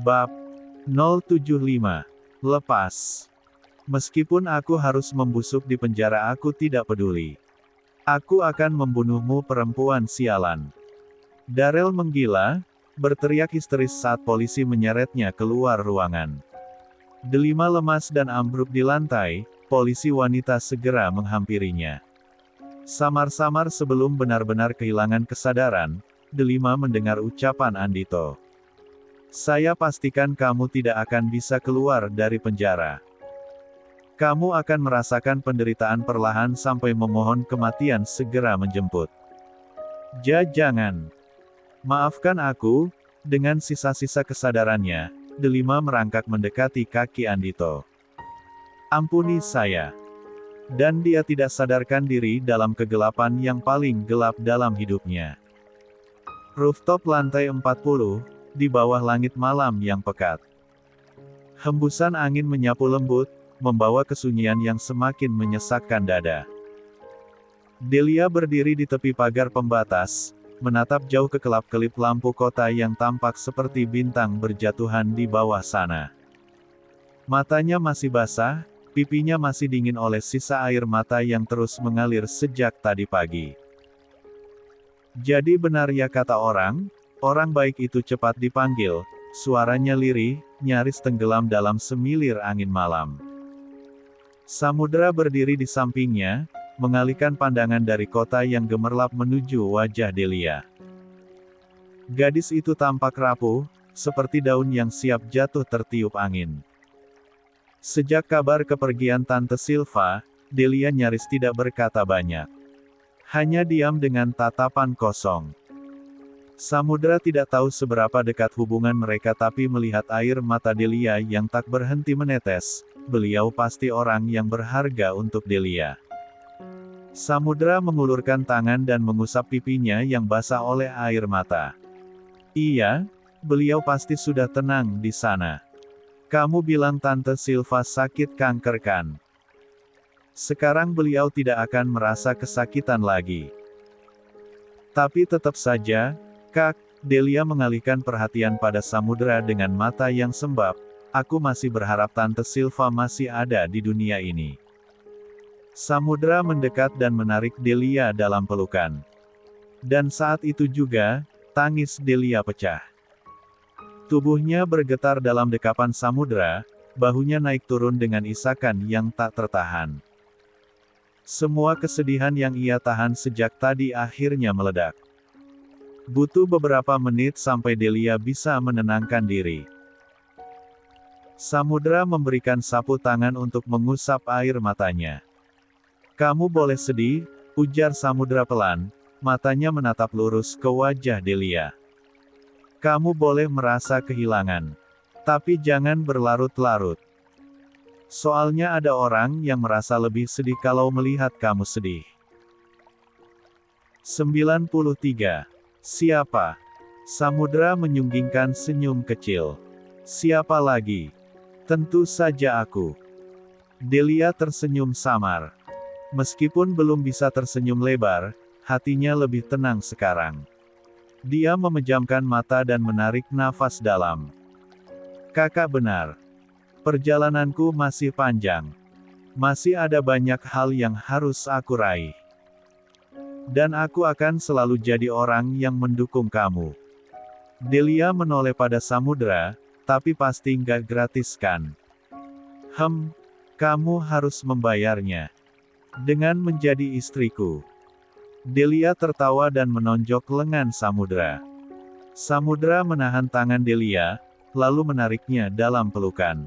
Bab 075. Lepas. Meskipun aku harus membusuk di penjara, aku tidak peduli. Aku akan membunuhmu, perempuan sialan. Darrell menggila, berteriak histeris saat polisi menyeretnya keluar ruangan. Delima lemas dan ambruk di lantai, polisi wanita segera menghampirinya. Samar-samar sebelum benar-benar kehilangan kesadaran, Delima mendengar ucapan Andito. Saya pastikan kamu tidak akan bisa keluar dari penjara. Kamu akan merasakan penderitaan perlahan sampai memohon kematian segera menjemput. Jangan. Maafkan aku. Dengan sisa-sisa kesadarannya, Delima merangkak mendekati kaki Andito. Ampuni saya. Dan dia tidak sadarkan diri dalam kegelapan yang paling gelap dalam hidupnya. Rooftop lantai 40, di bawah langit malam yang pekat. Hembusan angin menyapu lembut, membawa kesunyian yang semakin menyesakkan dada. Delia berdiri di tepi pagar pembatas, menatap jauh ke kelap-kelip lampu kota yang tampak seperti bintang berjatuhan di bawah sana. Matanya masih basah, pipinya masih dingin oleh sisa air mata yang terus mengalir sejak tadi pagi. Jadi benar ya kata orang baik itu cepat dipanggil, suaranya lirih, nyaris tenggelam dalam semilir angin malam. Samudra berdiri di sampingnya, mengalihkan pandangan dari kota yang gemerlap menuju wajah Delia. Gadis itu tampak rapuh, seperti daun yang siap jatuh tertiup angin. Sejak kabar kepergian Tante Silva, Delia nyaris tidak berkata banyak. Hanya diam dengan tatapan kosong. Samudra tidak tahu seberapa dekat hubungan mereka, tapi melihat air mata Delia yang tak berhenti menetes, beliau pasti orang yang berharga untuk Delia. Samudra mengulurkan tangan dan mengusap pipinya yang basah oleh air mata. Iya, beliau pasti sudah tenang di sana. Kamu bilang Tante Silva sakit kanker kan? Sekarang beliau tidak akan merasa kesakitan lagi. Tapi tetap saja, Kak, Delia mengalihkan perhatian pada Samudra dengan mata yang sembab, aku masih berharap Tante Silva masih ada di dunia ini. Samudra mendekat dan menarik Delia dalam pelukan. Dan saat itu juga, tangis Delia pecah. Tubuhnya bergetar dalam dekapan Samudra, bahunya naik turun dengan isakan yang tak tertahan. Semua kesedihan yang ia tahan sejak tadi akhirnya meledak. Butuh beberapa menit sampai Delia bisa menenangkan diri. Samudra memberikan sapu tangan untuk mengusap air matanya. Kamu boleh sedih, ujar Samudra pelan, matanya menatap lurus ke wajah Delia. Kamu boleh merasa kehilangan. Tapi jangan berlarut-larut. Soalnya ada orang yang merasa lebih sedih kalau melihat kamu sedih. 93. Siapa? Samudra menyunggingkan senyum kecil. Siapa lagi? Tentu saja aku. Delia tersenyum samar. Meskipun belum bisa tersenyum lebar, hatinya lebih tenang sekarang. Dia memejamkan mata dan menarik nafas dalam. Kakak benar. Perjalananku masih panjang. Masih ada banyak hal yang harus aku raih. Dan aku akan selalu jadi orang yang mendukung kamu. Delia menoleh pada Samudra, tapi pasti nggak gratis kan? Kamu harus membayarnya. Dengan menjadi istriku. Delia tertawa dan menonjok lengan Samudra. Samudra menahan tangan Delia, lalu menariknya dalam pelukan.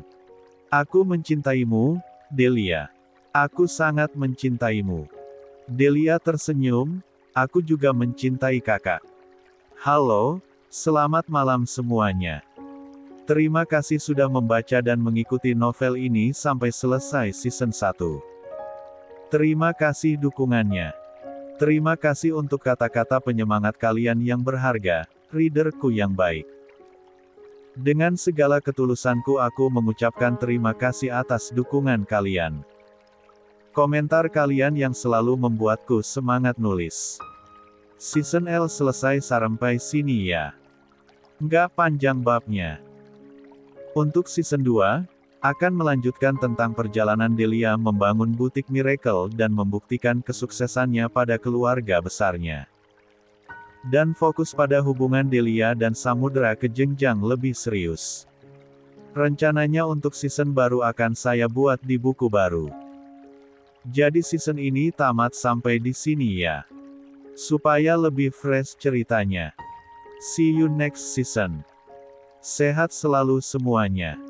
Aku mencintaimu, Delia. Aku sangat mencintaimu. Delia tersenyum, aku juga mencintai kakak. Halo, selamat malam semuanya. Terima kasih sudah membaca dan mengikuti novel ini sampai selesai season 1. Terima kasih dukungannya. Terima kasih untuk kata-kata penyemangat kalian yang berharga, readerku yang baik. Dengan segala ketulusanku aku mengucapkan terima kasih atas dukungan kalian. Komentar kalian yang selalu membuatku semangat nulis. Season L selesai sampai sini ya. Nggak panjang babnya. Untuk season 2, akan melanjutkan tentang perjalanan Delia membangun butik Miracle dan membuktikan kesuksesannya pada keluarga besarnya. Dan fokus pada hubungan Delia dan Samudra ke jenjang lebih serius. Rencananya untuk season baru akan saya buat di buku baru. Jadi season ini tamat sampai di sini ya. Supaya lebih fresh ceritanya. See you next season. Sehat selalu semuanya.